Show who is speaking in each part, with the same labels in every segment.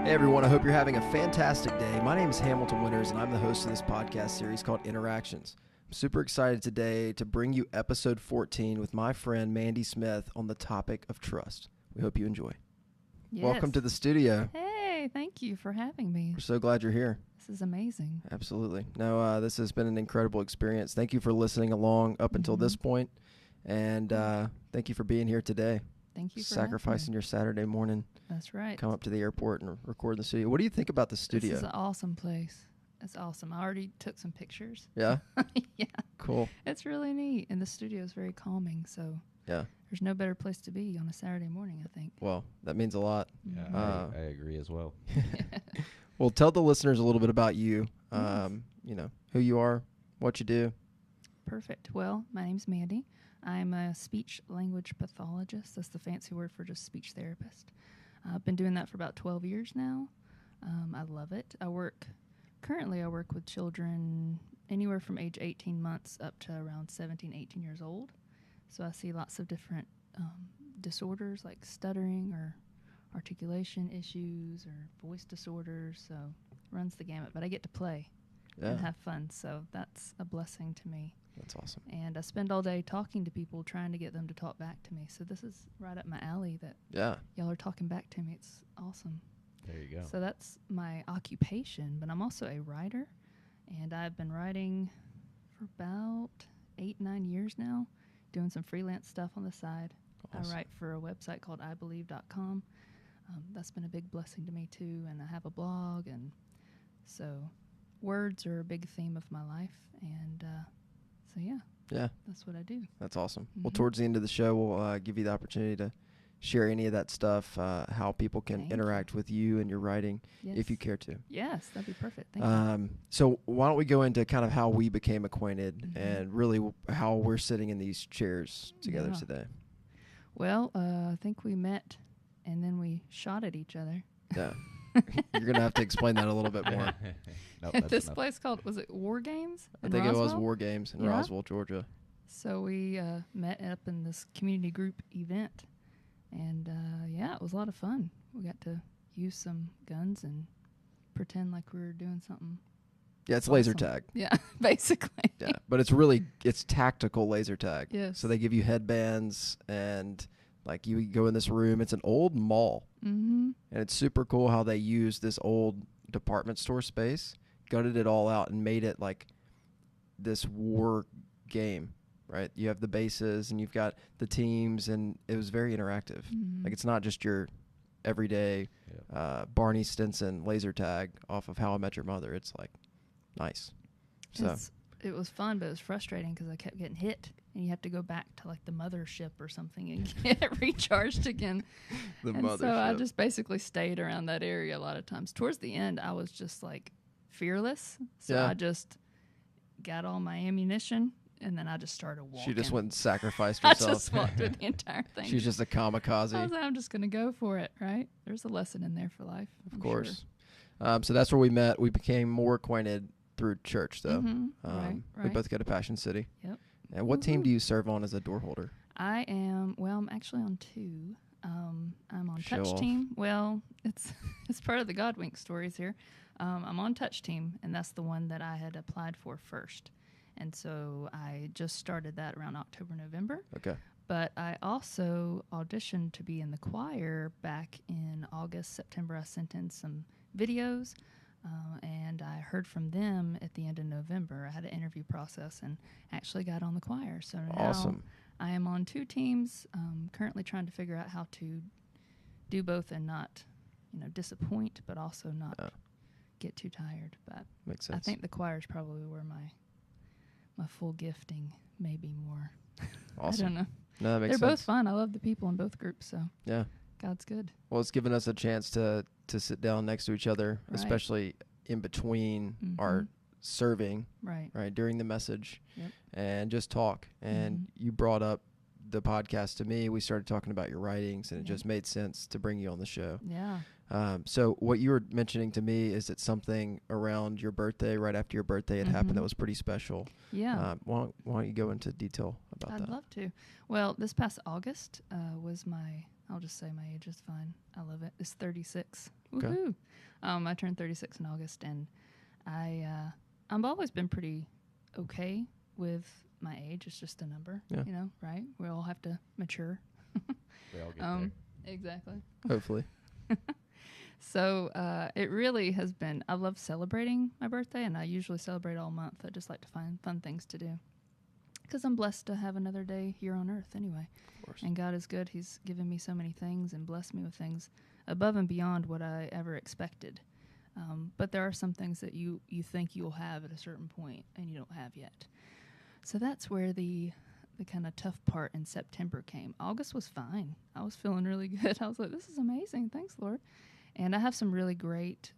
Speaker 1: Hey everyone, I hope you're having a fantastic day. My name is Hamilton Winters and I'm the host of this podcast series called Inneractions. I'm super excited today to bring you episode 14 with my friend Mandy Smith on the topic of trust. We hope you enjoy.
Speaker 2: Yes.
Speaker 1: Welcome to the studio.
Speaker 2: Hey, thank you for having me.
Speaker 1: We're so glad you're here.
Speaker 2: This is amazing.
Speaker 1: Absolutely. No, this has been an incredible experience. Thank you for listening along up until this point, and thank you for being here today.
Speaker 2: Thank you for
Speaker 1: sacrificing your Saturday morning.
Speaker 2: That's right.
Speaker 1: Come up to the airport and record in the studio. What do you think about the studio?
Speaker 2: This is an awesome place. It's awesome. I already took some pictures.
Speaker 1: Yeah?
Speaker 2: Yeah.
Speaker 1: Cool.
Speaker 2: It's really neat, and the studio is very calming, so
Speaker 1: yeah,
Speaker 2: there's no better place to be on a Saturday morning, I think.
Speaker 1: Well, that means a lot.
Speaker 3: Yeah, I agree as well.
Speaker 1: Well, tell the listeners a little bit about you, you know, who you are, what you do.
Speaker 2: Perfect. Well, my name's Mandy. I'm a speech language pathologist. That's the fancy word for just speech therapist. I've been doing that for about 12 years now. I love it. Currently I work with children anywhere from age 18 months up to around 17, 18 years old. So I see lots of different disorders like stuttering or articulation issues or voice disorders. So it runs the gamut. But I get to play and have fun. So that's a blessing to me.
Speaker 1: That's awesome.
Speaker 2: And I spend all day talking to people, trying to get them to talk back to me. So this is right up my alley that y'all are talking back to me. It's awesome.
Speaker 3: There you go.
Speaker 2: So that's my occupation, but I'm also a writer. And I've been writing for about 8-9 years now, doing some freelance stuff on the side. Awesome. I write for a website called ibelieve.com. That's been a big blessing to me, too. And I have a blog. And so words are a big theme of my life. And so, yeah, that's what I do.
Speaker 1: That's awesome. Well, towards the end of the show, we'll give you the opportunity to share any of that stuff, how people can interact with you and your writing, if you care to.
Speaker 2: Yes, that'd be perfect. Thank you.
Speaker 1: So why don't we go into kind of how we became acquainted and really how we're sitting in these chairs together today.
Speaker 2: Well, I think we met and then we shot at each other.
Speaker 1: Yeah. You're going to have to explain that a little bit more.
Speaker 2: At this place called, was it War Games?
Speaker 1: I think it was War Games in Roswell, Georgia.
Speaker 2: So we met up in this community group event. And, it was a lot of fun. We got to use some guns and pretend like we were doing something.
Speaker 1: Yeah, it's laser tag.
Speaker 2: Yeah, basically.
Speaker 1: Yeah, but it's tactical laser tag.
Speaker 2: Yes.
Speaker 1: So they give you headbands and like you go in this room. It's an old mall. Mm-hmm. And it's super cool how they use this old department store space, gutted it all out and made it like this war game. Right, you have the bases and you've got the teams, and it was very interactive. Like it's not just your everyday Barney Stinson laser tag off of How I Met Your Mother. It's like nice. So
Speaker 2: it was fun, but it was frustrating because I kept getting hit, and you have to go back to like the mothership or something and get recharged again. Mothership. So I just basically stayed around that area a lot of times. Towards the end, I was just like fearless, so I just got all my ammunition. And then I just started walking.
Speaker 1: She just went and sacrificed herself.
Speaker 2: I just walked through the entire thing.
Speaker 1: She's just a kamikaze.
Speaker 2: I was like, I'm just going to go for it, right? There's a lesson in there for life.
Speaker 1: Of course. Sure. So that's where we met. We became more acquainted through church, though.
Speaker 2: Right.
Speaker 1: We both go to Passion City.
Speaker 2: Yep.
Speaker 1: And what team do you serve on as a door holder?
Speaker 2: I'm actually on 2. I'm on Touch Team. Well, it's part of the Godwink stories here. I'm on Touch Team, and that's the one that I had applied for first. And so I just started that around October, November.
Speaker 1: Okay.
Speaker 2: But I also auditioned to be in the choir back in August, September. I sent in some videos, and I heard from them at the end of November. I had an interview process and actually got on the choir. So now I am on 2 teams, currently trying to figure out how to do both and not, disappoint, but also not get too tired. But
Speaker 1: makes sense.
Speaker 2: I think the choir is probably where my full gifting, maybe more.
Speaker 1: Awesome.
Speaker 2: I don't know.
Speaker 1: No, that makes sense.
Speaker 2: They're both fun. I love the people in both groups, so
Speaker 1: yeah,
Speaker 2: God's good.
Speaker 1: Well, it's given us a chance to sit down next to each other, especially in between our serving, right, during the message, and just talk. And you brought up the podcast to me. We started talking about your writings, and it just made sense to bring you on the show.
Speaker 2: Yeah.
Speaker 1: So what you were mentioning to me is that something around your birthday, right after your birthday, had happened that was pretty special.
Speaker 2: Yeah.
Speaker 1: Why don't you go into detail about that?
Speaker 2: I'd love to. Well, this past August was I'll just say my age is fine. I love it. It's 36.
Speaker 1: Okay.
Speaker 2: Woohoo! I turned 36 in August, and I've always been pretty okay with my age. It's just a number,
Speaker 1: Yeah.
Speaker 2: right? We all have to mature.
Speaker 3: We all get there.
Speaker 2: Exactly.
Speaker 1: Hopefully.
Speaker 2: So it really has been, I love celebrating my birthday, and I usually celebrate all month. I just like to find fun things to do because I'm blessed to have another day here on earth anyway.
Speaker 1: Of course.
Speaker 2: And God is good. He's given me so many things and blessed me with things above and beyond what I ever expected. But there are some things that you think you'll have at a certain point and you don't have yet. So that's where the kind of tough part in September came. August was fine. I was feeling really good. I was like, this is amazing. Thanks, Lord. And I have some really great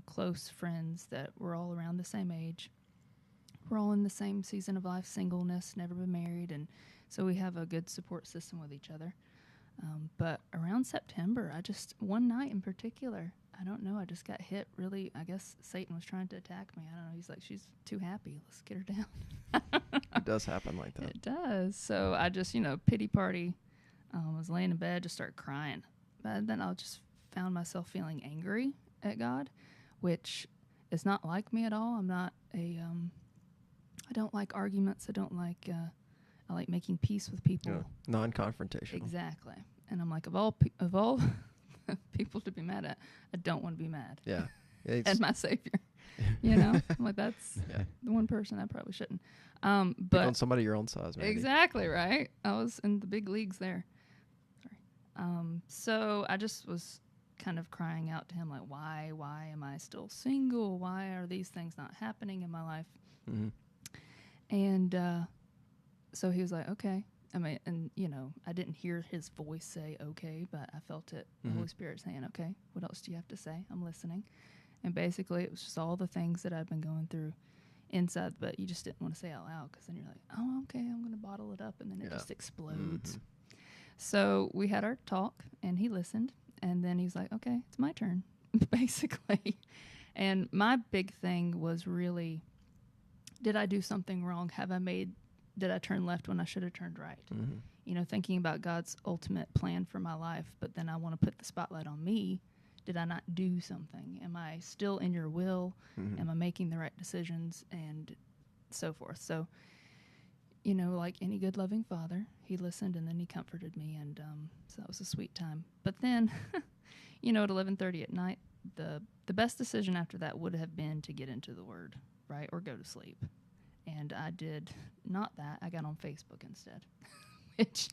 Speaker 2: close friends that we're all around the same age. We're all in the same season of life, singleness, never been married. And so we have a good support system with each other. But around September, one night in particular, I don't know, I just got hit really. I guess Satan was trying to attack me. I don't know. He's like, she's too happy. Let's get her down.
Speaker 1: It does happen like that.
Speaker 2: It does. So I just, pity party. Was laying in bed, just started crying. But then I just found myself feeling angry at God, which is not like me at all. I'm not I don't like arguments. I like making peace with people.
Speaker 1: Yeah. Non-confrontational.
Speaker 2: Exactly. And I'm like, of all people to be mad at, I don't want to be mad.
Speaker 1: Yeah.
Speaker 2: At my Savior. I'm like, that's the one person I probably shouldn't. But
Speaker 1: on somebody your own size, maybe.
Speaker 2: Exactly, right? I was in the big leagues there. Sorry. So I just was kind of crying out to him, like, why am I still single? Why are these things not happening in my life?
Speaker 1: Mm-hmm.
Speaker 2: And so he was like, okay. I mean, and, I didn't hear his voice say, okay, but I felt it, the Holy Spirit saying, okay, what else do you have to say? I'm listening. And basically, it was just all the things that I've been going through inside, but you just didn't want to say out loud because then you're like, oh, okay, I'm going to bottle it up, and then it just explodes. Mm-hmm. So we had our talk, and he listened, and then he's like, okay, it's my turn, basically. And my big thing was really, did I do something wrong? Did I turn left when I should have turned right? Mm-hmm. Thinking about God's ultimate plan for my life, but then I want to put the spotlight on me. Did I not do something? Am I still in your will? Mm-hmm. Am I making the right decisions? And so forth. So, like any good loving father, he listened and then he comforted me. And so that was a sweet time. But then, at 11:30 at night, the best decision after that would have been to get into the Word, right? Or go to sleep. And I did not that. I got on Facebook instead, which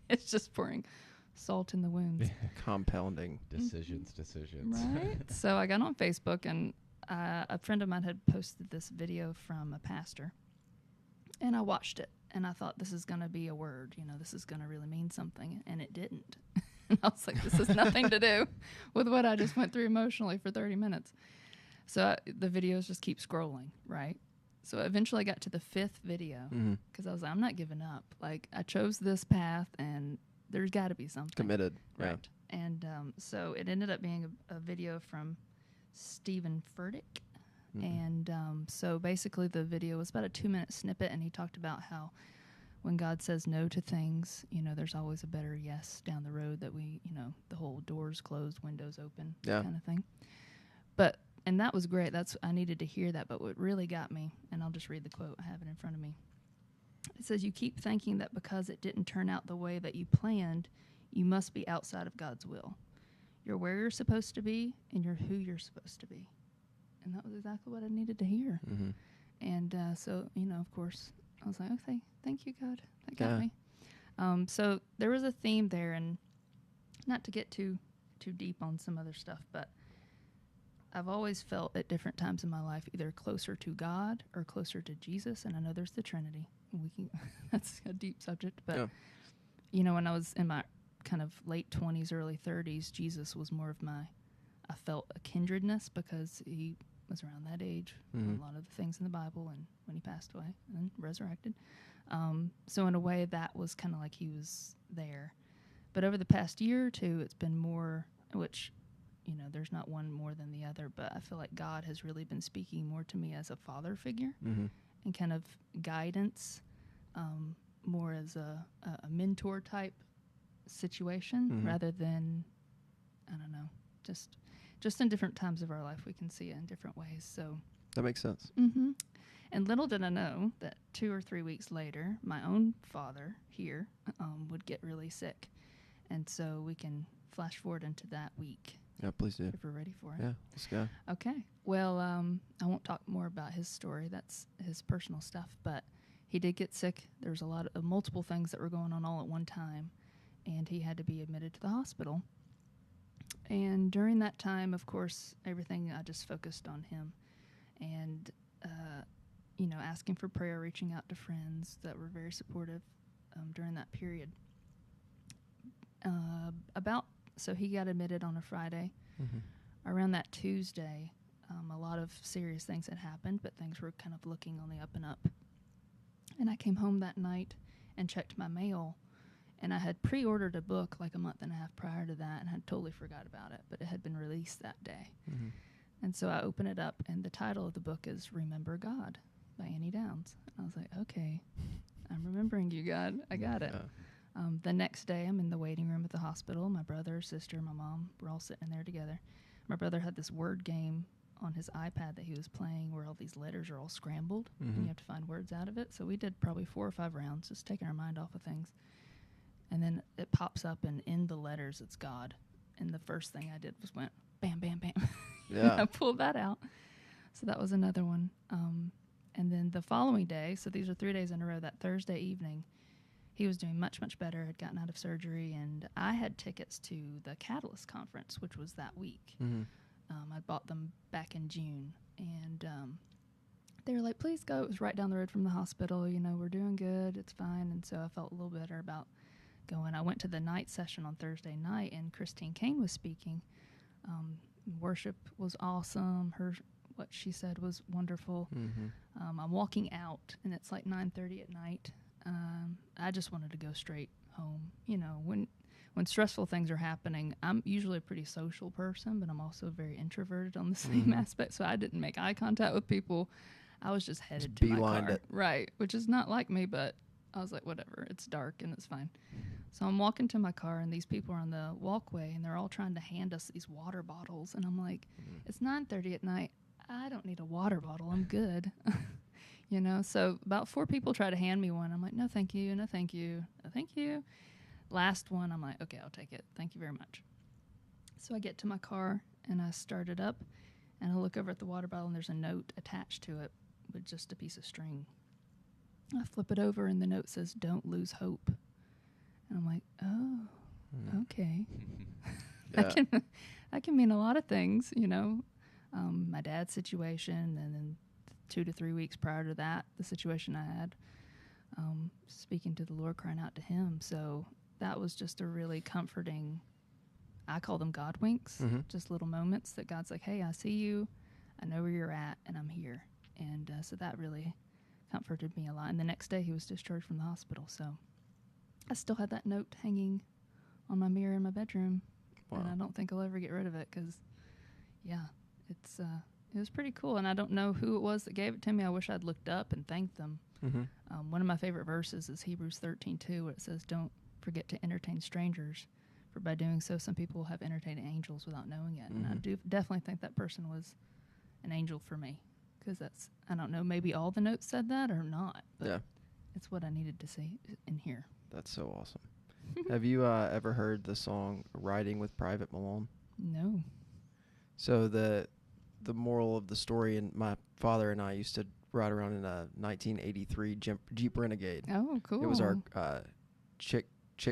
Speaker 2: it's just pouring salt in the wounds.
Speaker 1: Compounding.
Speaker 3: Decisions.
Speaker 2: Right? So I got on Facebook, and a friend of mine had posted this video from a pastor, and I watched it, and I thought, this is going to be a word. This is going to really mean something, and it didn't. And I was like, this has nothing to do with what I just went through emotionally for 30 minutes. So the videos just keep scrolling, right? So eventually I got to the 5th video because I was like, I'm not giving up. Like, I chose this path, and there's got to be something.
Speaker 1: Committed.
Speaker 2: Right. Yeah. And so it ended up being a video from Stephen Furtick. Mm-hmm. And so basically the video was about a 2-minute snippet, and he talked about how when God says no to things, there's always a better yes down the road, that we, the whole doors closed, windows open kind of thing. And that was great. I needed to hear that. But what really got me, and I'll just read the quote. I have it in front of me. It says, you keep thinking that because it didn't turn out the way that you planned, you must be outside of God's will. You're where you're supposed to be, and you're who you're supposed to be. And that was exactly what I needed to hear. Mm-hmm. And so, of course, I was like, okay, thank you, God. That got me. So there was a theme there, and not to get too deep on some other stuff, but I've always felt at different times in my life either closer to God or closer to Jesus, and I know there's the Trinity. That's a deep subject, but when I was in my kind of late 20s, early 30s, Jesus was more of I felt a kindredness because he was around that age, a lot of the things in the Bible, and when he passed away and resurrected. So in a way, that was kind of like he was there. But over the past year or two, it's been more, which there's not one more than the other, but I feel like God has really been speaking more to me as a father figure and kind of guidance, more as a mentor type situation rather than, I don't know, just just in different times of our life, we can see it in different ways. So
Speaker 1: That makes sense.
Speaker 2: And little did I know that 2 or 3 weeks later, my own father here would get really sick. And so we can flash forward into that week.
Speaker 1: Yeah, please do.
Speaker 2: If we're ready for it.
Speaker 1: Yeah, let's go.
Speaker 2: Okay. Well, I won't talk more about his story. That's his personal stuff. But he did get sick. There was a lot of multiple things that were going on all at one time. And he had to be admitted to the hospital. And during that time, of course, everything, I just focused on him. And, asking for prayer, reaching out to friends that were very supportive during that period. So he got admitted on a Friday. Around that Tuesday, a lot of serious things had happened, but things were kind of looking on the up and up. And I came home that night and checked my mail, and I had pre-ordered a book like a month and a half prior to that and had totally forgot about it, but it had been released that day. And so I open it up, and the title of the book is Remember God by Annie Downs. I was like, okay, I'm remembering you, God. I got it. The next day, I'm in the waiting room at the hospital. My brother, sister, my mom, we're all sitting there together. My brother had this word game on his iPad that he was playing where all these letters are all scrambled, and you have to find words out of it. So we did probably 4 or 5 rounds, just taking our mind off of things. And then it pops up, and in the letters, it's God. And the first thing I did was went, bam, bam, bam.
Speaker 1: Yeah.
Speaker 2: I pulled that out. So that was another one. And then the following day, so these are 3 days in a row, that Thursday evening, he was doing much, much better, had gotten out of surgery, and I had tickets to the Catalyst conference, which was that week. I bought them back in June, and they were like, please go. It was right down the road from the hospital. We're doing good. It's fine. And so I felt a little better about going. I went to the night session on Thursday night, and Christine Kane was speaking. Worship was awesome. What she said was wonderful. I'm walking out, and it's like 9:30 at night. I just wanted to go straight home. When stressful things are happening, I'm usually a pretty social person, but I'm also very introverted on the same aspect, so I didn't make eye contact with people. I was just headed to my car.
Speaker 1: Beelined it.
Speaker 2: Right, which is not like me, but I was like, whatever, it's dark and it's fine. So I'm walking to my car, and these people are on the walkway, and they're all trying to hand us these water bottles. And I'm like, it's 9:30 at night. I don't need a water bottle. I'm good. So about 4 people try to hand me one. I'm like, no, thank you. No, thank you. No, thank you. Last one, I'm like, okay, I'll take it. Thank you very much. So I get to my car, and I start it up, and I look over at the water bottle, and there's a note attached to it with just a piece of string. I flip it over, and the note says, don't lose hope. And I'm like, oh, okay. That can mean a lot of things, my dad's situation, and then 2 to 3 weeks prior to that, the situation I had, speaking to the Lord, crying out to him. So that was just a really comforting, I call them God winks, just little moments that God's like, hey, I see you, I know where you're at, and I'm here. And so that really comforted me a lot. And the next day he was discharged from the hospital. So I still had that note hanging on my mirror in my bedroom. Wow. And I don't think I'll ever get rid of it because, it was pretty cool. And I don't know who it was that gave it to me. I wish I'd looked up and thanked them. One of my favorite verses is Hebrews 13:2, where it says, don't forget to entertain strangers, for by doing so, some people will have entertained angels without knowing it. And I do definitely think that person was an angel for me, because I don't know, maybe all the notes said that or not, but it's what I needed to see and hear.
Speaker 1: That's so awesome. Have you ever heard the song Riding with Private Malone?
Speaker 2: No.
Speaker 1: So the moral of the story, and my father and I used to ride around in a 1983 Jeep Renegade.
Speaker 2: Oh, cool.
Speaker 1: It was our chick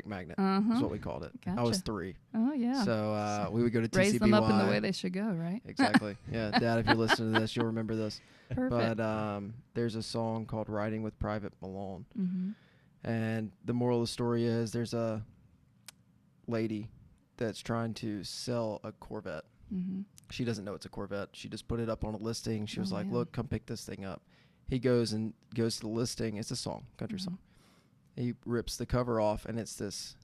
Speaker 1: magnet is what we called it.
Speaker 2: Gotcha.
Speaker 1: I was 3.
Speaker 2: Oh, yeah.
Speaker 1: So we would go to TCBY.
Speaker 2: Raise them up in the way they should go, right?
Speaker 1: Exactly. Yeah, Dad, if you're listening to this, you'll remember this.
Speaker 2: Perfect.
Speaker 1: But there's a song called Riding with Private Malone. And the moral of the story is there's a lady that's trying to sell a Corvette. She doesn't know it's a Corvette. She just put it up on a listing. She was like, look, come pick this thing up. He goes to the listing. It's a song, country song. He rips the cover off, and it's this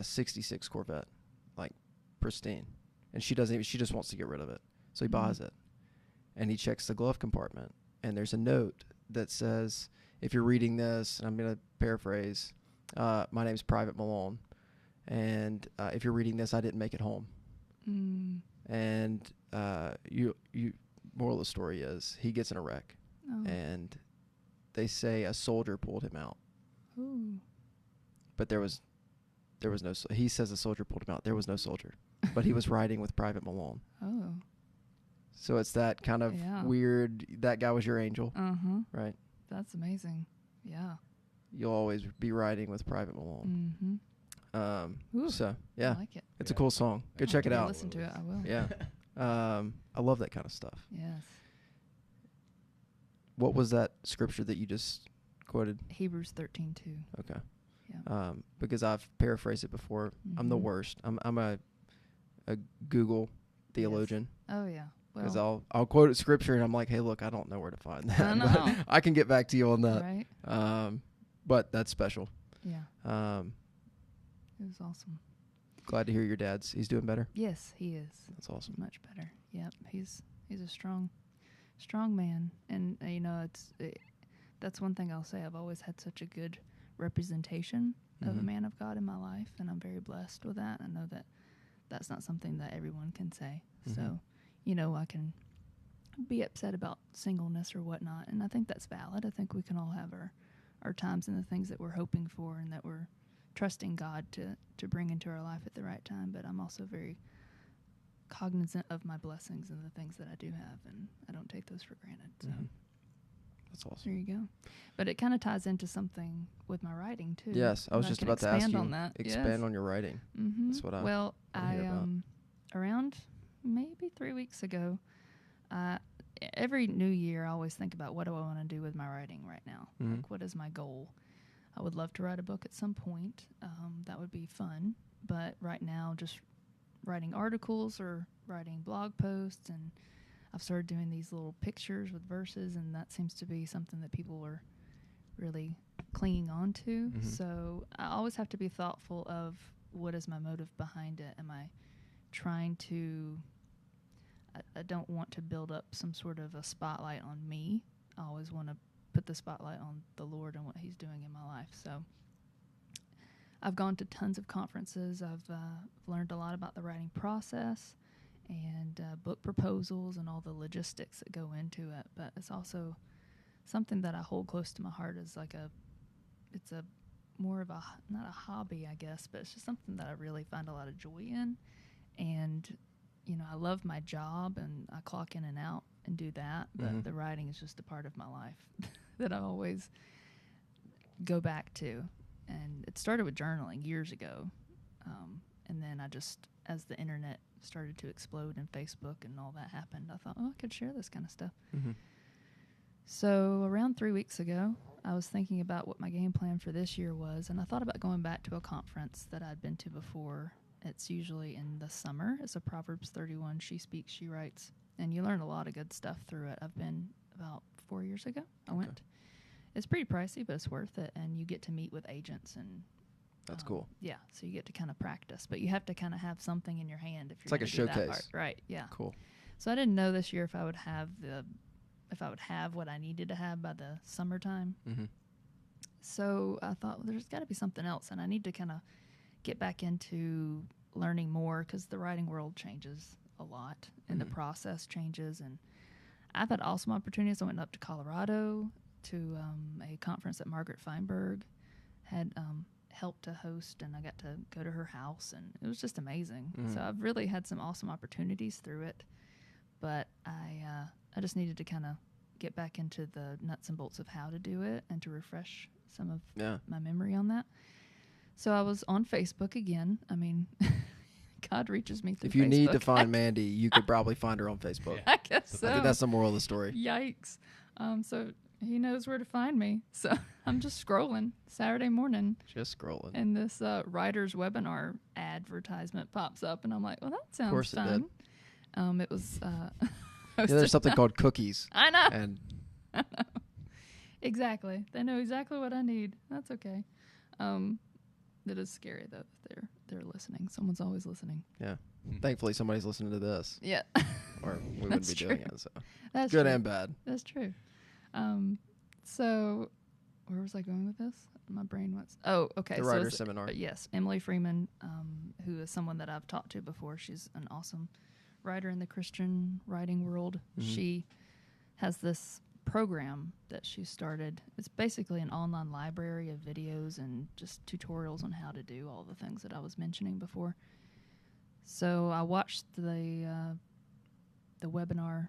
Speaker 1: 66 Corvette, like pristine. And she just wants to get rid of it. So he buys it. And he checks the glove compartment. And there's a note that says, if you're reading this, and I'm going to paraphrase, my name's Private Malone. And if you're reading this, I didn't make it home. and you moral of the story is he gets in a wreck, and they say a soldier pulled him out.
Speaker 2: Ooh.
Speaker 1: But there was no. He says a soldier pulled him out. There was no soldier, but he was riding with Private Malone.
Speaker 2: Oh.
Speaker 1: So it's that kind of weird. That guy was your angel, right?
Speaker 2: That's amazing. Yeah.
Speaker 1: You'll always be riding with Private Malone. So yeah,
Speaker 2: I like it.
Speaker 1: It's a cool song. Go check it out.
Speaker 2: Listen to it. I will.
Speaker 1: Yeah. I love that kind of stuff.
Speaker 2: Yes.
Speaker 1: What was that scripture that you just quoted?
Speaker 2: Hebrews 13:2.
Speaker 1: Okay.
Speaker 2: Yeah.
Speaker 1: Because I've paraphrased it before. I'm the worst. I'm a Google theologian.
Speaker 2: Yes. Oh yeah.
Speaker 1: Because I'll quote a scripture and I'm like, hey, look, I don't know where to find that.
Speaker 2: I know.
Speaker 1: I can get back to you on that.
Speaker 2: Right.
Speaker 1: But that's special.
Speaker 2: Yeah. It was awesome.
Speaker 1: Glad to hear your dad's. He's doing better.
Speaker 2: Yes, he is.
Speaker 1: That's awesome.
Speaker 2: Much better. Yep. He's a strong man, and that's one thing I'll say. I've always had such a good representation of a man of God in my life, and I'm very blessed with that. I know that that's not something that everyone can say. So, I can be upset about singleness or whatnot, and I think that's valid. I think we can all have our times and the things that we're hoping for and that we're trusting God to bring into our life at the right time. But I'm also very cognizant of my blessings and the things that I do have, and I don't take those for granted. So
Speaker 1: that's awesome.
Speaker 2: There you go. But it kind of ties into something with my writing too.
Speaker 1: Yes, I was just about to ask you.
Speaker 2: On that.
Speaker 1: Expand on your writing. That's what
Speaker 2: I around maybe 3 weeks ago, every new year I always think about what do I want to do with my writing right now. Like, what is my goal? I would love to write a book at some point. That would be fun. But right now, just writing articles or writing blog posts, and I've started doing these little pictures with verses, and that seems to be something that people are really clinging on to. So I always have to be thoughtful of what is my motive behind it. Am I trying to... I don't want to build up some sort of a spotlight on me. I always want to put the spotlight on the Lord and what He's doing in my life. So I've gone to tons of conferences. I've learned a lot about the writing process and book proposals and all the logistics that go into it. But it's also something that I hold close to my heart as it's more of not a hobby, I guess, but it's just something that I really find a lot of joy in. And, I love my job and I clock in and out and do that. But the writing is just a part of my life that I always go back to. And it started with journaling years ago. And then as the internet started to explode and Facebook and all that happened, I thought, I could share this kind of stuff. So around 3 weeks ago, I was thinking about what my game plan for this year was. And I thought about going back to a conference that I'd been to before. It's usually in the summer. It's a Proverbs 31, She Speaks, She Writes. And you learn a lot of good stuff through it. I've been about 4 years ago. I went. It's pretty pricey, but it's worth it. And you get to meet with agents. And
Speaker 1: that's cool.
Speaker 2: Yeah, so you get to kind of practice. But you have to kind of have something in your hand if you're
Speaker 1: It's like a showcase.
Speaker 2: That part. Right, yeah.
Speaker 1: Cool.
Speaker 2: So I didn't know this year if I would have what I needed to have by the summertime. So I thought, well, there's got to be something else. And I need to kind of get back into learning more because the writing world changes a lot and the process changes. And I've had awesome opportunities. I went up to Colorado to a conference that Margaret Feinberg had helped to host, and I got to go to her house, and it was just amazing. So I've really had some awesome opportunities through it, but I just needed to kind of get back into the nuts and bolts of how to do it and to refresh some of my memory on that. So I was on Facebook again. I mean, God reaches me through Facebook.
Speaker 1: If you need to find Mandy, you could probably find her on Facebook.
Speaker 2: I guess so.
Speaker 1: I think that's the moral of the story.
Speaker 2: Yikes. So he knows where to find me. So I'm just scrolling Saturday morning.
Speaker 1: Just scrolling.
Speaker 2: And this writer's webinar advertisement pops up, and I'm like, well, that sounds fun. Of course it did. It was...
Speaker 1: there's something called cookies.
Speaker 2: I know.
Speaker 1: And
Speaker 2: I know. Exactly. They know exactly what I need. That's okay. It is scary, though, that they're listening. Someone's always listening.
Speaker 1: Yeah. Thankfully, somebody's listening to this.
Speaker 2: Yeah.
Speaker 1: Or we wouldn't be doing it. So
Speaker 2: that's
Speaker 1: good
Speaker 2: true.
Speaker 1: and bad.
Speaker 2: That's true. So where was I going with this? My brain was... Oh, okay.
Speaker 1: The writer's seminar.
Speaker 2: Yes. Emily Freeman, who is someone that I've talked to before. She's an awesome writer in the Christian writing world. She has this program that she started. It's basically an online library of videos and just tutorials on how to do all the things that I was mentioning before. So I watched the webinar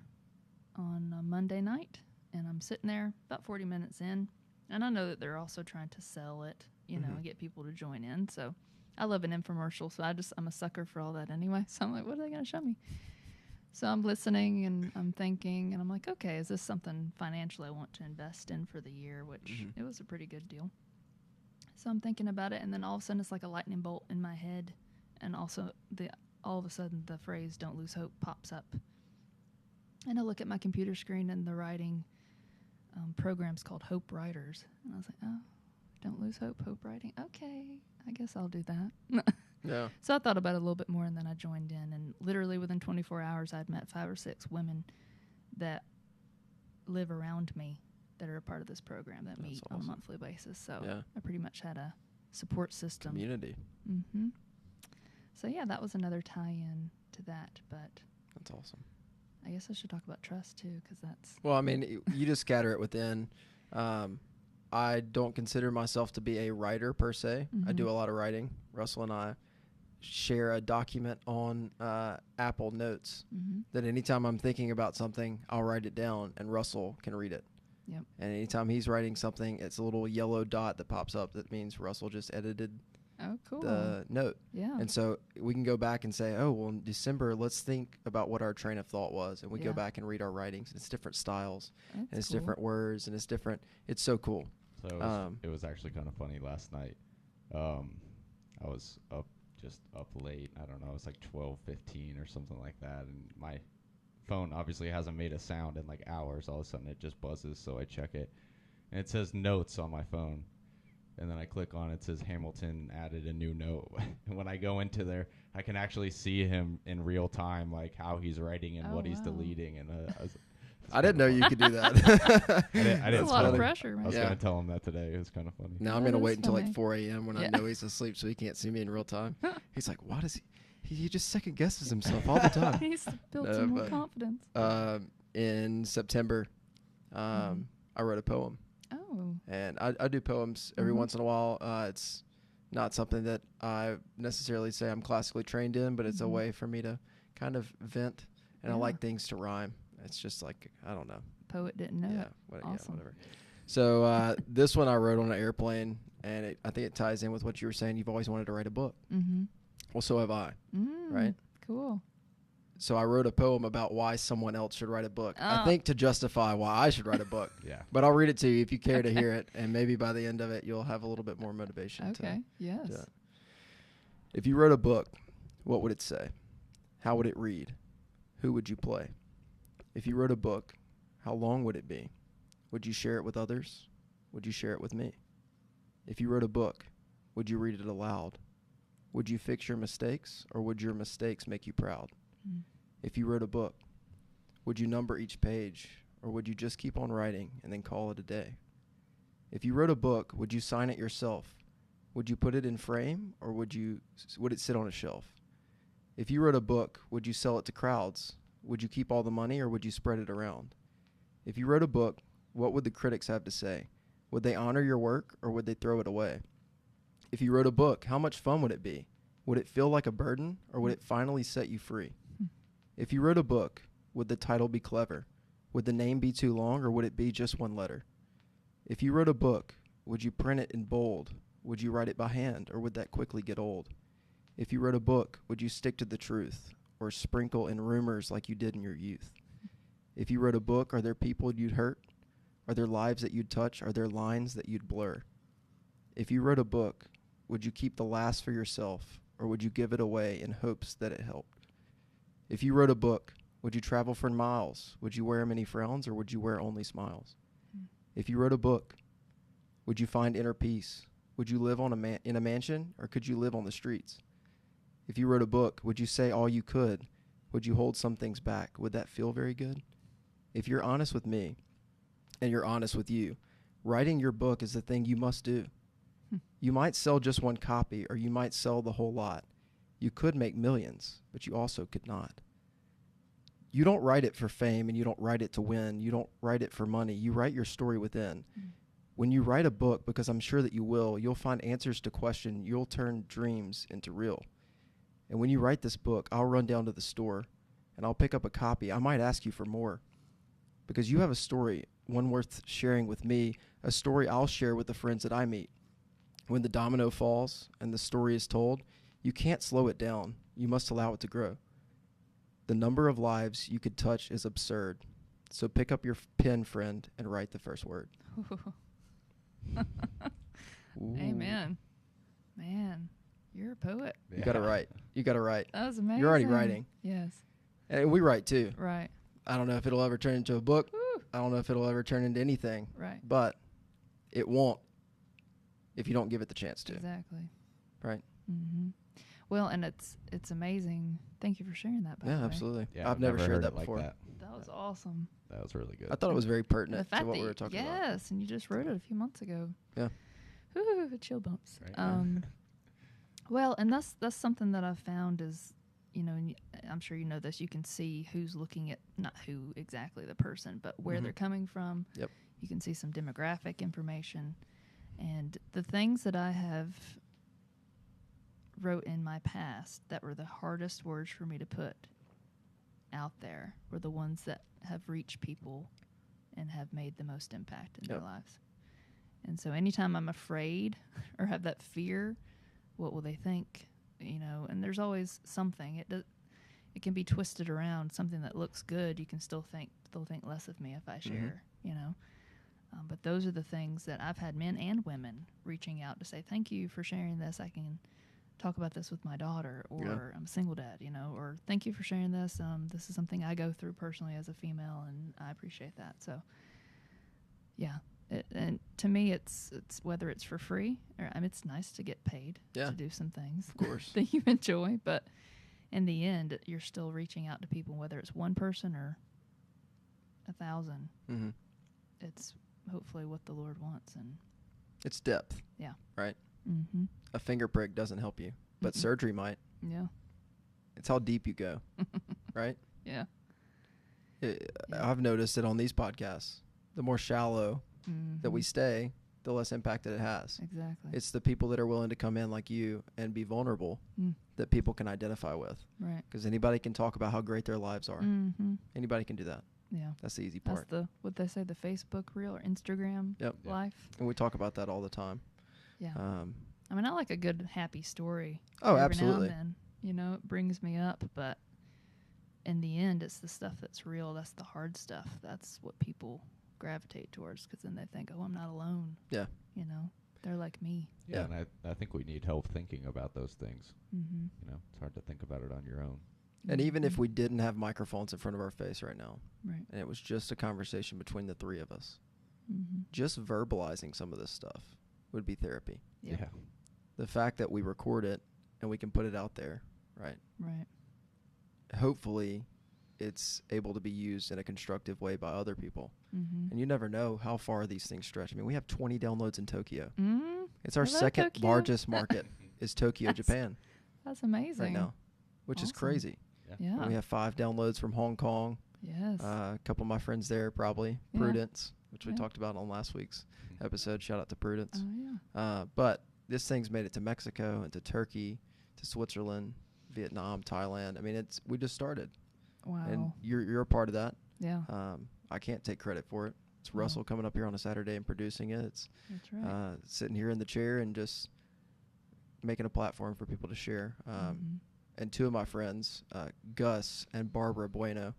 Speaker 2: on a Monday night, and I'm sitting there about 40 minutes in, and I know that they're also trying to sell it, you know, and get people to join in. So I love an infomercial, so I'm a sucker for all that anyway. So I'm like, what are they going to show me? So I'm listening and I'm thinking, and I'm like, okay, is this something financially I want to invest in for the year? Which it was a pretty good deal. So I'm thinking about it, and then all of a sudden it's like a lightning bolt in my head, and also all of a sudden the phrase "Don't lose hope" pops up, and I look at my computer screen, and the writing program's called Hope Writers, and I was like, oh, don't lose hope, hope writing. Okay, I guess I'll do that.
Speaker 1: Yeah.
Speaker 2: So I thought about it a little bit more, and then I joined in. And literally within 24 hours, I'd met 5 or 6 women that live around me that are a part of this program that meet on a monthly basis. So I pretty much had a support system.
Speaker 1: Community.
Speaker 2: So, yeah, that was another tie-in to that. But
Speaker 1: that's awesome.
Speaker 2: I guess I should talk about trust, too, because that's...
Speaker 1: Well, I mean, you just scatter it within. I don't consider myself to be a writer per se. I do a lot of writing. Russell and I share a document on Apple Notes that anytime I'm thinking about something, I'll write it down and Russell can read it.
Speaker 2: Yep.
Speaker 1: And anytime he's writing something, it's a little yellow dot that pops up that means Russell just edited the note.
Speaker 2: Yeah.
Speaker 1: And so we can go back and say, oh, well, in December, let's think about what our train of thought was. And we go back and read our writings. And it's different styles. And it's different words. And it's different. It's so cool.
Speaker 3: So it was actually kind of funny last night. I was up late. I don't know. It was like 12:15 or something like that. And my phone obviously hasn't made a sound in like hours. All of a sudden it just buzzes. So I check it. And it says notes on my phone. And then I click on it. It says Hamilton added a new note. And when I go into there, I can actually see him in real time, like how he's writing and what he's deleting. And
Speaker 1: I didn't know you could do that.
Speaker 3: I didn't.
Speaker 2: That's a lot of pressure, man.
Speaker 3: I was going to tell him that today. It was kind of funny.
Speaker 1: Now I'm going to wait until like 4 a.m. when I know he's asleep so he can't see me in real time. He's like, what is he just second guesses himself all the time.
Speaker 2: He's built some more confidence.
Speaker 1: In September, I wrote a poem.
Speaker 2: Oh.
Speaker 1: And I do poems every once in a while. It's not something that I necessarily say I'm classically trained in, but it's a way for me to kind of vent. And I like things to rhyme. It's just like, I don't know.
Speaker 2: Poet didn't know it.
Speaker 1: Awesome. Whatever. So this one I wrote on an airplane, and I think it ties in with what you were saying. You've always wanted to write a book. Well, so have I, right?
Speaker 2: Cool.
Speaker 1: So I wrote a poem about why someone else should write a book. I think to justify why I should write a book. But I'll read it to you if you care to hear it, and maybe by the end of it, you'll have a little bit more motivation.
Speaker 2: Okay, yes.
Speaker 1: If you wrote a book, what would it say? How would it read? Who would you play? If you wrote a book, how long would it be? Would you share it with others? Would you share it with me? If you wrote a book, would you read it aloud? Would you fix your mistakes, or would your mistakes make you proud? If you wrote a book, would you number each page, or would you just keep on writing and then call it a day? If you wrote a book, would you sign it yourself? Would you put it in frame, or would it sit on a shelf? If you wrote a book, would you sell it to crowds? Would you keep all the money, or would you spread it around? If you wrote a book, what would the critics have to say? Would they honor your work, or would they throw it away? If you wrote a book, how much fun would it be? Would it feel like a burden, or would it finally set you free? If you wrote a book, would the title be clever? Would the name be too long, or would it be just one letter? If you wrote a book, would you print it in bold? Would you write it by hand, or would that quickly get old? If you wrote a book, would you stick to the truth, or sprinkle in rumors like you did in your youth? If you wrote a book, are there people you'd hurt? Are there lives that you'd touch? Are there lines that you'd blur? If you wrote a book, would you keep the last for yourself, or would you give it away in hopes that it helped? If you wrote a book, would you travel for miles? Would you wear many frowns, or would you wear only smiles? If you wrote a book, would you find inner peace? Would you live in a mansion, or could you live on the streets? If you wrote a book, would you say all you could? Would you hold some things back? Would that feel very good? If you're honest with me, and you're honest with you, writing your book is the thing you must do. You might sell just one copy, or you might sell the whole lot. You could make millions, but you also could not. you don't write it for fame, and you don't write it to win. You don't write it for money. You write your story within. When you write a book, because I'm sure that you will, you'll find answers to question. You'll turn dreams into real. And when you write this book, I'll run down to the store and I'll pick up a copy. I might ask you for more because you have a story, one worth sharing with me, a story I'll share with the friends that I meet. When the domino falls and the story is told, you can't slow it down. You must allow it to grow. The number of lives you could touch is absurd. So pick up your pen, friend, and write the first word.
Speaker 2: Amen. Man, you're a poet.
Speaker 1: You got to write. You got to write.
Speaker 2: That was amazing.
Speaker 1: You're already writing.
Speaker 2: Yes.
Speaker 1: And we write too.
Speaker 2: Right.
Speaker 1: I don't know if it'll ever turn into a book.
Speaker 2: Woo.
Speaker 1: I don't know if it'll ever turn into anything.
Speaker 2: Right.
Speaker 1: But it won't if you don't give it the chance to.
Speaker 2: Exactly.
Speaker 1: Right.
Speaker 2: Mm-hmm. Well, and it's amazing. Thank you for sharing that, by the
Speaker 1: Yeah,
Speaker 2: way.
Speaker 1: absolutely.
Speaker 3: Yeah,
Speaker 1: I've never shared
Speaker 3: heard
Speaker 1: that
Speaker 3: it
Speaker 1: before.
Speaker 3: Like that.
Speaker 2: That was awesome.
Speaker 3: That was really good.
Speaker 1: I thought it was very
Speaker 2: And
Speaker 1: pertinent
Speaker 2: the
Speaker 1: to
Speaker 2: fact
Speaker 1: what
Speaker 2: that
Speaker 1: we were talking about.
Speaker 2: yes, and you just wrote it a few months ago.
Speaker 1: Yeah.
Speaker 2: Ooh, chill bumps.
Speaker 3: Right.
Speaker 2: Well, and that's something that I've found is, and I'm sure you know this, you can see who's looking at, not who exactly the person, but where they're coming from.
Speaker 1: Yep.
Speaker 2: You can see some demographic information. And the things that I have wrote in my past that were the hardest words for me to put out there were the ones that have reached people and have made the most impact in their lives. And so anytime I'm afraid or have that fear, what will they think? And there's always something. It can be twisted around. Something that looks good, you can still think they'll think less of me if I share, But those are the things that I've had men and women reaching out to say, thank you for sharing this. I can talk about this with my daughter, or I'm a single dad, or thank you for sharing this. This is something I go through personally as a female, and I appreciate that. So, yeah. And to me, it's whether it's for free or it's nice to get paid to do some things,
Speaker 1: Of course.
Speaker 2: that you enjoy. But in the end, you're still reaching out to people, whether it's one person or 1,000.
Speaker 1: Mm-hmm.
Speaker 2: It's hopefully what the Lord wants, and
Speaker 1: It's depth.
Speaker 2: Yeah.
Speaker 1: Right?
Speaker 2: mm-hmm.
Speaker 1: A finger prick doesn't help you, but surgery might.
Speaker 2: Yeah,
Speaker 1: It's how deep you go. Right?
Speaker 2: yeah,
Speaker 1: I've noticed it on these podcasts. The more shallow that we stay, the less impact that it has.
Speaker 2: exactly.
Speaker 1: It's the people that are willing to come in like you and be vulnerable that people can identify with.
Speaker 2: Right.
Speaker 1: Because anybody can talk about how great their lives are.
Speaker 2: Mm-hmm.
Speaker 1: Anybody can do that.
Speaker 2: Yeah.
Speaker 1: That's the easy
Speaker 2: That's
Speaker 1: part.
Speaker 2: what they say, the Facebook reel or Instagram
Speaker 1: Yep.
Speaker 2: life.
Speaker 1: And we talk about that all the time.
Speaker 2: Yeah.
Speaker 1: Um,
Speaker 2: I like a good, happy story.
Speaker 1: Oh,
Speaker 2: every
Speaker 1: absolutely.
Speaker 2: Now and then. It brings me up, but in the end, it's the stuff that's real. That's the hard stuff. That's what people gravitate towards, because then they think, oh, I'm not alone.
Speaker 1: Yeah.
Speaker 2: They're like me.
Speaker 3: Yeah, and I think we need help thinking about those things.
Speaker 2: Mm-hmm.
Speaker 3: It's hard to think about it on your own.
Speaker 1: And even if we didn't have microphones in front of our face right now,
Speaker 2: Right.
Speaker 1: and it was just a conversation between the three of us,
Speaker 2: Mm-hmm.
Speaker 1: just verbalizing some of this stuff would be therapy.
Speaker 2: Yeah.
Speaker 1: The fact that we record it and we can put it out there, right?
Speaker 2: Right.
Speaker 1: Hopefully it's able to be used in a constructive way by other people.
Speaker 2: Mm-hmm.
Speaker 1: And you never know how far these things stretch. I mean, we have 20 downloads in Tokyo.
Speaker 2: Mm-hmm.
Speaker 1: It's our
Speaker 2: Hello,
Speaker 1: second
Speaker 2: Tokyo.
Speaker 1: largest market is Tokyo, Japan
Speaker 2: That's amazing.
Speaker 1: right now, which is
Speaker 2: Awesome.
Speaker 1: crazy.
Speaker 2: Yeah.
Speaker 1: And we have 5 downloads from Hong Kong.
Speaker 2: Yes.
Speaker 1: A couple of my friends there, probably.
Speaker 2: Yeah.
Speaker 1: Prudence, which we
Speaker 2: Yeah.
Speaker 1: talked about on last week's episode. Shout out to Prudence.
Speaker 2: Oh, yeah.
Speaker 1: But this thing's made it to Mexico and to Turkey, to Switzerland, Vietnam, Thailand. I mean, we just started.
Speaker 2: Wow.
Speaker 1: And you're a part of that.
Speaker 2: Yeah.
Speaker 1: I can't take credit for it. It's
Speaker 2: Wow.
Speaker 1: Russell coming up here on a Saturday and producing it. It's
Speaker 2: That's right.
Speaker 1: sitting here in the chair and just making a platform for people to share.
Speaker 2: Mhm.
Speaker 1: And 2 of my friends, Gus and Barbara Bueno,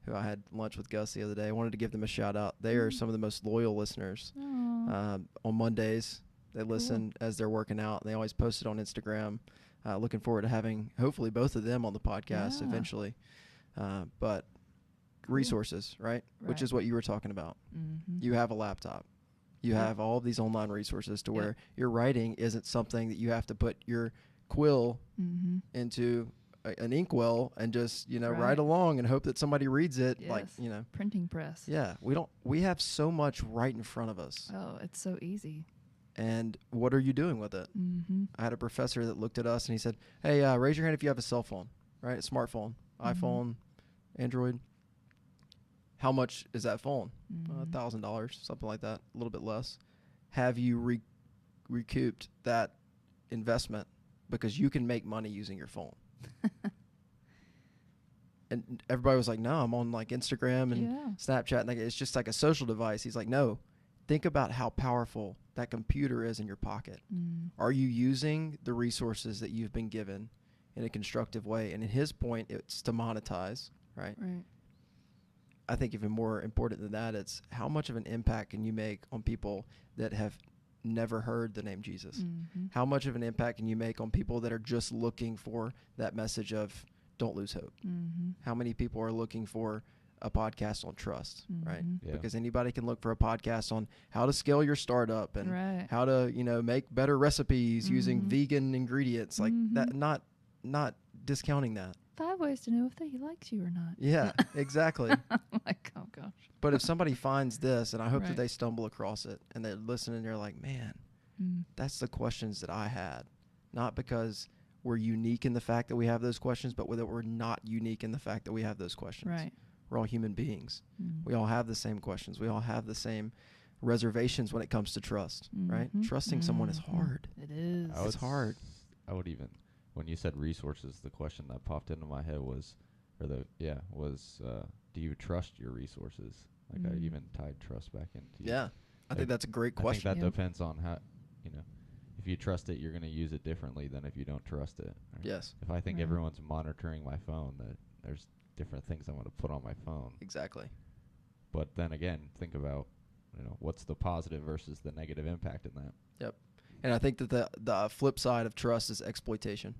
Speaker 1: who I had lunch with Gus the other day, I wanted to give them a shout out. They are some of the most loyal listeners.
Speaker 2: Aw.
Speaker 1: On Mondays, they listen as they're working out, and they always post it on Instagram. Looking forward to having hopefully both of them on the podcast
Speaker 2: Yeah.
Speaker 1: eventually. But resources, right? Which
Speaker 2: Right.
Speaker 1: is what you were talking about.
Speaker 2: Mhm.
Speaker 1: You have a laptop. You
Speaker 2: Yep.
Speaker 1: have all of these online resources to
Speaker 2: Yep.
Speaker 1: where your writing isn't something that you have to put your quill
Speaker 2: Mhm.
Speaker 1: into an inkwell and just,
Speaker 2: Right.
Speaker 1: write along and hope that somebody reads it. Like,
Speaker 2: Yes. Printing press.
Speaker 1: yeah, we have so much right in front of us.
Speaker 2: Oh, it's so easy.
Speaker 1: And what are you doing with it?
Speaker 2: Mm-hmm.
Speaker 1: I had a professor that looked at us and he said, hey, raise your hand if you have a cell phone, right? A smartphone,
Speaker 2: Mhm.
Speaker 1: iPhone, Android. How much is that phone?
Speaker 2: Mhm.
Speaker 1: $1,000, something like that, a little bit less. Have you recouped that investment because you can make money using your phone? And everybody was like, no, I'm on like Instagram and
Speaker 2: Yeah.
Speaker 1: Snapchat. And like, it's just like a social device. He's like, no, think about how powerful that computer is in your pocket.
Speaker 2: Mm.
Speaker 1: Are you using the resources that you've been given in a constructive way? And in his point, it's to monetize, right?
Speaker 2: Right.
Speaker 1: I think even more important than that, it's how much of an impact can you make on people that have never heard the name Jesus?
Speaker 2: Mhm.
Speaker 1: How much of an impact can you make on people that are just looking for that message of don't lose hope?
Speaker 2: Mhm.
Speaker 1: How many people are looking for a podcast on trust, right?
Speaker 2: Mhm.
Speaker 3: Yeah.
Speaker 1: Because anybody can look for a podcast on how to scale your startup and
Speaker 2: Right.
Speaker 1: how to, make better recipes using
Speaker 2: Mhm.
Speaker 1: vegan ingredients like that.
Speaker 2: Mhm.
Speaker 1: Not discounting that.
Speaker 2: 5 ways to know if he likes you or not.
Speaker 1: Yeah, exactly.
Speaker 2: I'm like, oh gosh.
Speaker 1: But if somebody finds this, and I hope that
Speaker 2: Right.
Speaker 1: they stumble across it and they're listening, they're like, man,
Speaker 2: Mm.
Speaker 1: that's the questions that I had. Not because we're unique in the fact that we have those questions, but that we're not unique in the fact that we have those questions.
Speaker 2: Right.
Speaker 1: We're all human beings.
Speaker 2: Mm.
Speaker 1: We all have the same questions. We all have the same reservations when it comes to trust, right?
Speaker 2: Mhm.
Speaker 1: Trusting someone is
Speaker 2: Mhm.
Speaker 1: hard.
Speaker 2: It is.
Speaker 1: It's hard.
Speaker 3: I would even, when you said resources, the question that popped into my head was, do you trust your resources? Like I
Speaker 2: Mm.
Speaker 3: even tied trust back into.
Speaker 1: Yeah. I think that's a great
Speaker 3: I think
Speaker 1: question.
Speaker 3: that
Speaker 2: Yep.
Speaker 3: depends on how, if you trust it, you're going to use it differently than if you don't trust it. Right?
Speaker 1: Yes,
Speaker 3: If I think
Speaker 2: Right.
Speaker 3: everyone's monitoring my phone, that there's different things I want to put on my phone.
Speaker 1: exactly.
Speaker 3: But then again, think about, what's the positive versus the negative impact in that.
Speaker 1: Yep. And I think that the flip side of trust is exploitation,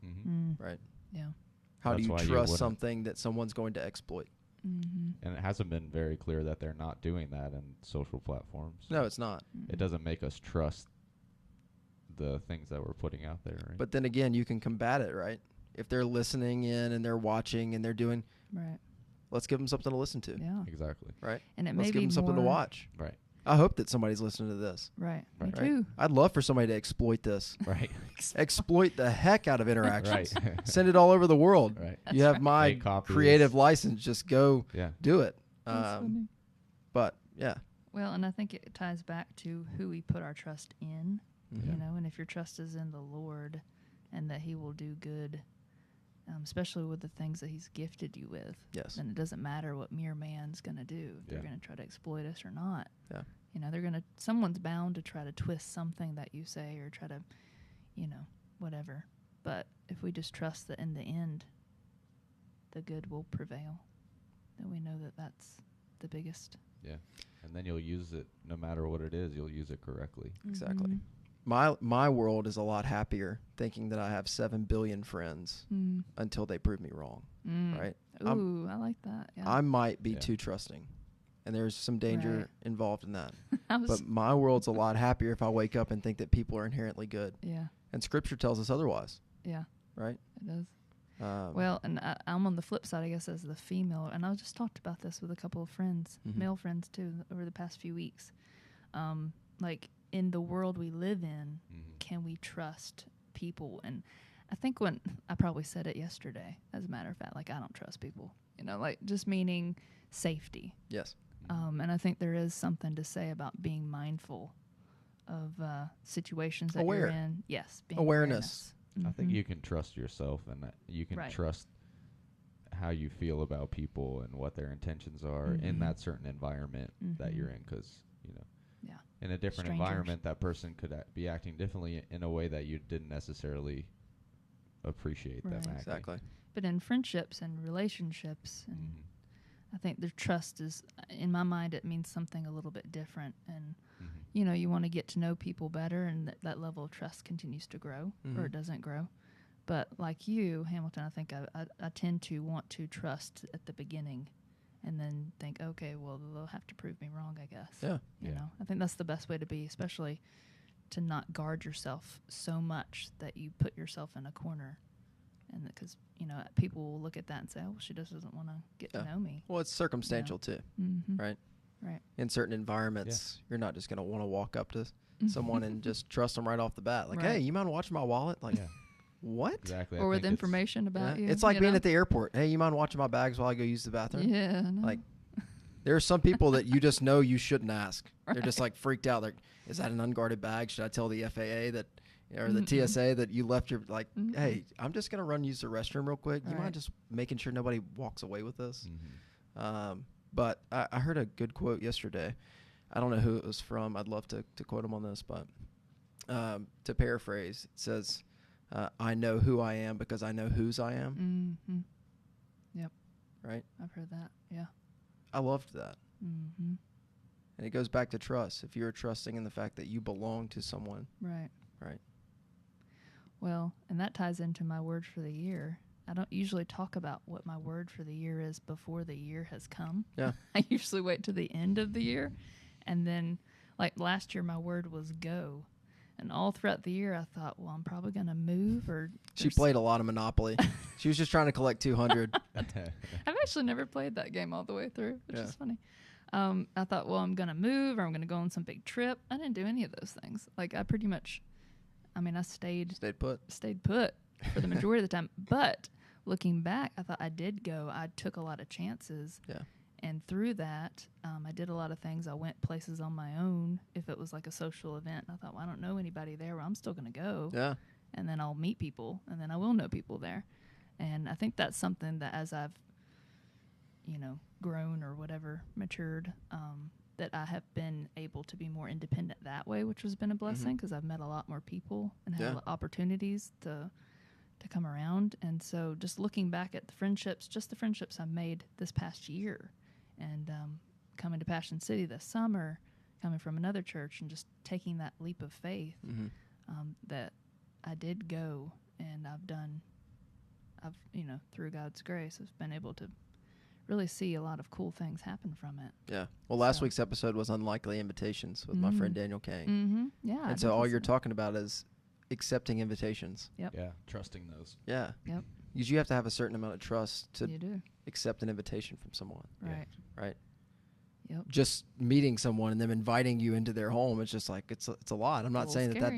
Speaker 3: Mm-hmm.
Speaker 2: Mm.
Speaker 1: right?
Speaker 2: Yeah.
Speaker 1: How
Speaker 3: That's
Speaker 1: do
Speaker 3: why
Speaker 1: you
Speaker 3: you
Speaker 1: trust
Speaker 3: wouldn't-
Speaker 1: something that someone's going to exploit?
Speaker 2: Mhm.
Speaker 3: And it hasn't been very clear that they're not doing that in social platforms.
Speaker 1: No, it's not.
Speaker 3: It doesn't make us trust the things that we're putting out there, right?
Speaker 1: But then again, you can combat it, right? If they're listening in and they're watching and they're doing,
Speaker 2: Right.
Speaker 1: let's give them something to listen to,
Speaker 2: Yeah.
Speaker 3: Exactly.
Speaker 1: right?
Speaker 2: And it
Speaker 1: Let's
Speaker 2: may
Speaker 1: give
Speaker 2: be
Speaker 1: them something to
Speaker 2: more-
Speaker 1: watch.
Speaker 3: Right.
Speaker 1: I hope that somebody's listening to this.
Speaker 2: Right. Me
Speaker 3: Right.
Speaker 2: too.
Speaker 1: I'd love for somebody to exploit this.
Speaker 3: Right.
Speaker 1: Exploit the heck out of Interactions.
Speaker 3: Right.
Speaker 1: Send it all over the world.
Speaker 3: Right.
Speaker 1: You have
Speaker 2: right.
Speaker 1: my
Speaker 3: Make copies.
Speaker 1: creative license. Just go
Speaker 3: Yeah.
Speaker 1: do it.
Speaker 2: That's funny.
Speaker 1: But yeah,
Speaker 2: Well, and I think it ties back to who we put our trust in,
Speaker 1: Mhm.
Speaker 2: you know, and if your trust is in the Lord and that he will do good, especially with the things that he's gifted you with,
Speaker 1: yes,
Speaker 2: then it doesn't matter what mere man's going to do. If they're
Speaker 3: Yeah.
Speaker 2: going to try to exploit us or not.
Speaker 1: Yeah.
Speaker 2: You know, someone's bound to try to twist something that you say or try to, whatever. But if we just trust that in the end, the good will prevail, then we know that that's the biggest.
Speaker 3: Yeah. And then you'll use it no matter what it is, you'll use it correctly.
Speaker 1: Exactly.
Speaker 2: Mhm.
Speaker 1: My world is a lot happier thinking that I have 7 billion friends
Speaker 2: Mm.
Speaker 1: until they prove me wrong,
Speaker 2: Mm.
Speaker 1: right?
Speaker 2: Ooh, I like that. Yeah.
Speaker 1: I might be
Speaker 3: Yeah.
Speaker 1: too trusting, and there's some danger
Speaker 2: Right.
Speaker 1: involved in that.
Speaker 2: I was,
Speaker 1: But my world's a lot happier if I wake up and think that people are inherently good,
Speaker 2: yeah,
Speaker 1: and Scripture tells us otherwise,
Speaker 2: yeah,
Speaker 1: right?
Speaker 2: it does.
Speaker 1: Um,
Speaker 2: Well, and I'm on the flip side, I guess, as the female, and I just talked about this with a couple of friends,
Speaker 1: Mhm.
Speaker 2: male friends too, over the past few weeks. Like in the world we live in,
Speaker 3: Mm-hmm.
Speaker 2: can we trust people? And I think when I probably said it yesterday, as a matter of fact, like I don't trust people, like just meaning safety.
Speaker 1: yes,
Speaker 2: And I think there is something to say about being mindful of situations that
Speaker 1: Aware.
Speaker 2: you're in. Yes, being
Speaker 1: Awareness.
Speaker 3: I think
Speaker 2: Mhm.
Speaker 3: you can trust yourself and that you can
Speaker 2: Right.
Speaker 3: trust how you feel about people and what their intentions are in
Speaker 2: Mhm.
Speaker 3: that certain environment that
Speaker 2: Mhm.
Speaker 3: you're in. Because,
Speaker 2: Yeah.
Speaker 3: in a different
Speaker 2: Strangers.
Speaker 3: environment, that person could be acting differently in a way that you didn't necessarily appreciate them
Speaker 2: Right.
Speaker 3: acting.
Speaker 1: exactly.
Speaker 2: But in friendships and relationships, and
Speaker 3: Mhm.
Speaker 2: I think their trust is, in my mind, it means something a little bit different. And,
Speaker 3: Mhm.
Speaker 2: you want to get to know people better, and that level of trust continues to grow, or
Speaker 1: Mhm.
Speaker 2: it doesn't grow. But like you, Hamilton, I think I tend to want to trust at the beginning and then think, okay, well, they'll have to prove me wrong, I guess.
Speaker 1: Yeah.
Speaker 2: You
Speaker 3: Yeah.
Speaker 2: know, I think that's the best way to be, especially to not guard yourself so much that you put yourself in a corner. And because, people will look at that and say, oh, well, she just doesn't want to get
Speaker 1: Yeah.
Speaker 2: to know me.
Speaker 1: Well, it's circumstantial too,
Speaker 2: Mm-hmm.
Speaker 1: right?
Speaker 2: Right.
Speaker 1: In certain environments, you're not just going to want to walk up to someone and just trust them right off the bat. Like,
Speaker 2: Right.
Speaker 1: hey, you mind watching my wallet? Like,
Speaker 3: Yeah.
Speaker 1: what?
Speaker 3: Exactly. I
Speaker 2: Or with
Speaker 3: think it's-
Speaker 2: information about
Speaker 1: Yeah.
Speaker 2: you.
Speaker 1: It's like
Speaker 2: you
Speaker 1: being
Speaker 2: know?
Speaker 1: at the airport. Hey, you mind watching my bags while I go use the bathroom?
Speaker 2: Yeah. I know.
Speaker 1: Like, There are some people that you just know you shouldn't ask. Right. They're just like freaked out. Like, is that an unguarded bag? Should I tell the FAA that, or the TSA that you left your, like, hey, I'm just going to run use the restroom real quick. You mind just making sure nobody walks away with this? But I heard a good quote yesterday. I don't know who it was from. I'd love to quote him on this, but to paraphrase, it says, I know who I am because I know whose I am.
Speaker 2: Yep.
Speaker 1: Right?
Speaker 2: I've heard that. Yeah.
Speaker 1: I loved that. And it goes back to trust. If you're trusting in the fact that you belong to someone.
Speaker 2: Right.
Speaker 1: Right.
Speaker 2: Well, and that ties into my word for the year. I don't usually talk about what my word for the year is before the year has come.
Speaker 1: Yeah.
Speaker 2: I usually wait to the end of the year. And then, like last year, my word was go. And all throughout the year, I thought, well, I'm probably going to move. Or
Speaker 1: she played a lot of Monopoly. She was just trying to collect 200.
Speaker 2: I've actually never played that game all the way through, which is funny. I thought, well, I'm going to move or I'm going to go on some big trip. I didn't do any of those things. Like, I pretty much, I stayed
Speaker 1: put
Speaker 2: for the majority of the time. But looking back, I thought I did go. I took a lot of chances.
Speaker 1: Yeah.
Speaker 2: And through that, I did a lot of things. I went places on my own if it was like a social event. I thought, well, I don't know anybody there. Well, I'm still going to go.
Speaker 1: Yeah.
Speaker 2: And then I'll meet people, and then I will know people there. And I think that's something that as I've, grown or whatever, matured, that I have been able to be more independent that way, which has been a blessing because I've met a lot more people and had opportunities to come around. And so just looking back at the friendships I've made this past year, and coming to Passion City this summer, coming from another church, and just taking that leap of faith that I did go, and I've through God's grace, I've been able to really see a lot of cool things happen from it.
Speaker 1: Yeah. Well, last week's episode was Unlikely Invitations with my friend Daniel Kang.
Speaker 2: Yeah.
Speaker 1: And so all you're talking about is accepting invitations.
Speaker 2: Yep.
Speaker 3: Yeah, trusting those.
Speaker 1: Yeah.
Speaker 2: Yep.
Speaker 1: Because you have to have a certain amount of trust to
Speaker 2: You do.
Speaker 1: accept an invitation from someone.
Speaker 2: Right.
Speaker 1: Right.
Speaker 2: Yep.
Speaker 1: Just meeting someone and them inviting you into their home, it's just like it's a lot. I'm not saying that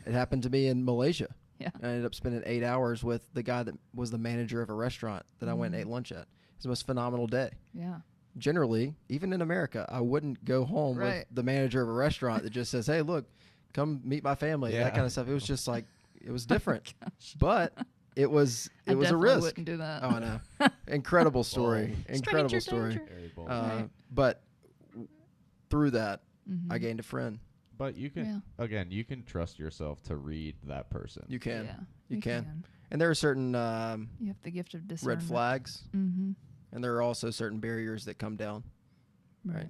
Speaker 1: it happened to me in Malaysia.
Speaker 2: Yeah.
Speaker 1: I ended up spending 8 hours with the guy that was the manager of a restaurant that I went and ate lunch at. It was the most phenomenal day.
Speaker 2: Yeah.
Speaker 1: Generally, even in America, I wouldn't go home with the manager of a restaurant that just says, "Hey, look, come meet my family," that kind of stuff. It was just like, it was different, but it was a risk.
Speaker 2: I wouldn't do that.
Speaker 1: Oh, I know. Incredible story. Incredible story. But through that, I gained a friend.
Speaker 3: But you can, again, you can trust yourself to read that person.
Speaker 1: You can.
Speaker 2: Yeah,
Speaker 1: you can. And there are certain
Speaker 2: you have the gift of discernment.
Speaker 1: red flags, and there are also certain barriers that come down. Right.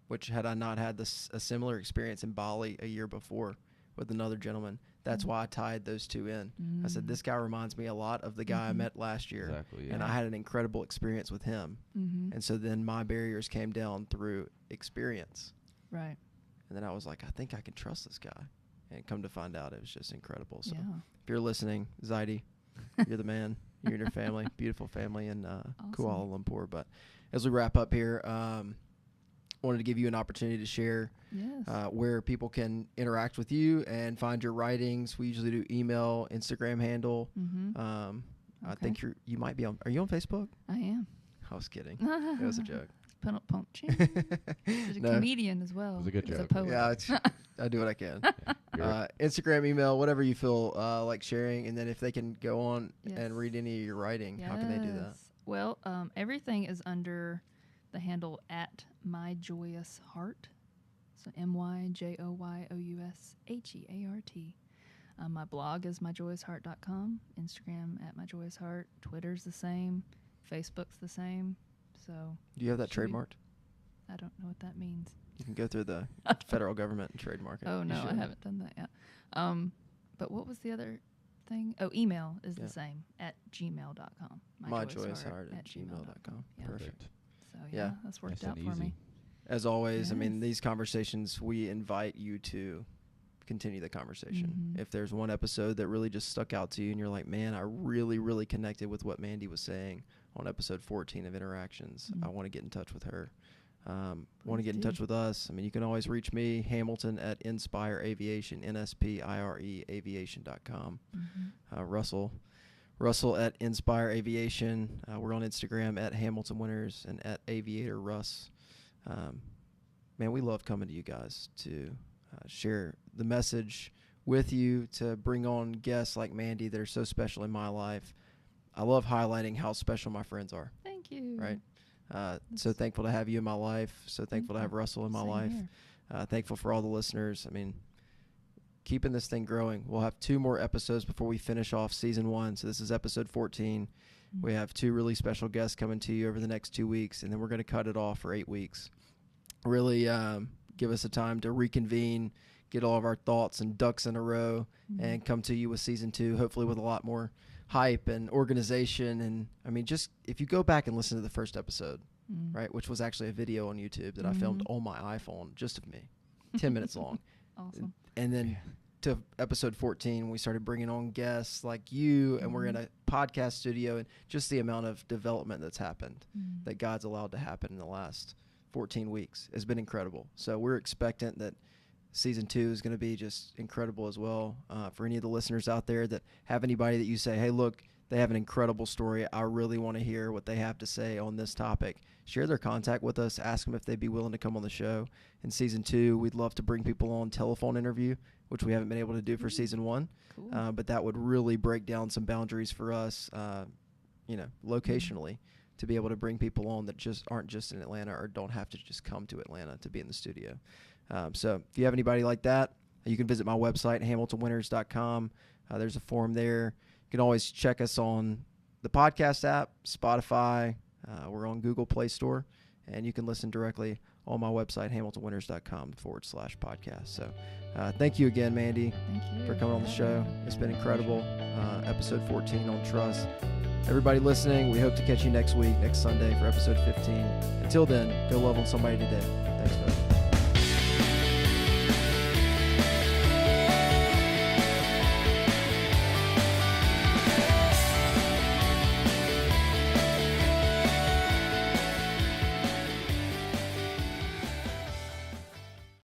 Speaker 1: Which had I not had a similar experience in Bali a year before with another gentleman, that's why I tied those two in. I said, this guy reminds me a lot of the guy I met last year.
Speaker 3: Exactly,
Speaker 1: and I had an incredible experience with him. And so then my barriers came down through experience.
Speaker 2: Right.
Speaker 1: And then I was like, I think I can trust this guy. And come to find out, it was just incredible. So if you're listening, Zaidi, you're the man. You and your family, beautiful family in Kuala Lumpur. But as we wrap up here, wanted to give you an opportunity to share where people can interact with you and find your writings. We usually do email, Instagram handle. I think you might be on. Are you on Facebook?
Speaker 2: I am.
Speaker 1: I was kidding. It was a joke.
Speaker 2: He's a comedian as well.
Speaker 3: It was a good
Speaker 2: He's
Speaker 3: joke.
Speaker 2: a poet.
Speaker 1: Yeah, I do what I can. Instagram, email, whatever you feel like sharing. And then if they can go on and read any of your writing, how can they do that?
Speaker 2: Well, everything is under the handle at My Joyous Heart. So MyJoyoushEart. My blog is myjoyousheart.com. Instagram at myjoyousheart. Twitter's the same. Facebook's the same. So
Speaker 1: Do you have that trademarked?
Speaker 2: I don't know what that means.
Speaker 1: You can go through the federal government and trademark it.
Speaker 2: Oh, no, I haven't done that yet. But what was the other thing? Oh, email is the same at gmail.com.
Speaker 1: myjoyousheart at gmail.com.
Speaker 2: Yeah.
Speaker 1: Perfect.
Speaker 2: So, that's worked out for me.
Speaker 1: As always, I mean, these conversations, we invite you to continue the conversation. If there's one episode that really just stuck out to you and you're like, man, I really, really connected with what Mandy was saying on episode 14 of Inneractions, I want to get in touch with her. Want to get in touch with us? I mean, you can always reach me, Hamilton at Inspire Aviation, NSPIRE aviation.com. Russell at Inspire Aviation. We're on Instagram at Hamilton Winters and at Aviator Russ. Man, we love coming to you guys to share the message with you, to bring on guests like Mandy that are so special in my life. I love highlighting how special my friends are.
Speaker 2: Thank you.
Speaker 1: Right? So thankful to have you in my life. So thankful to have Russell in my life. Thankful for all the listeners. I mean, keeping this thing growing. We'll have 2 more episodes before we finish off season 1. So this is episode 14. We have 2 really special guests coming to you over the next 2 weeks, and then we're going to cut it off for 8 weeks. Really give us a time to reconvene, get all of our thoughts and ducks in a row, and come to you with season 2, hopefully with a lot more hype and organization. And I mean, just if you go back and listen to the first episode, right, which was actually a video on YouTube that I filmed on my iPhone, just of me, 10 minutes long.
Speaker 2: Awesome.
Speaker 1: And then to episode 14, we started bringing on guests like you, and we're in a podcast studio, and just the amount of development that's happened, that God's allowed to happen in the last 14 weeks has been incredible. So we're expectant that season 2 is going to be just incredible as well. For any of the listeners out there that have anybody that you say, hey, look, they have an incredible story, I really want to hear what they have to say on this topic, share their contact with us, ask them if they'd be willing to come on the show. In season 2, we'd love to bring people on telephone interview, which we haven't been able to do for season 1. Cool. But that would really break down some boundaries for us, locationally, to be able to bring people on that just aren't just in Atlanta or don't have to just come to Atlanta to be in the studio. So if you have anybody like that, you can visit my website, hamiltonwinters.com. There's a form there. You can always check us on the podcast app, Spotify. We're on Google Play Store, and you can listen directly on my website, hamiltonwinters.com/podcast. So thank you again, Mandy, for coming on the show. It's been incredible. Episode 14 on trust. Everybody listening, we hope to catch you next week, next Sunday for episode 15. Until then, go love on somebody today. Thanks, folks.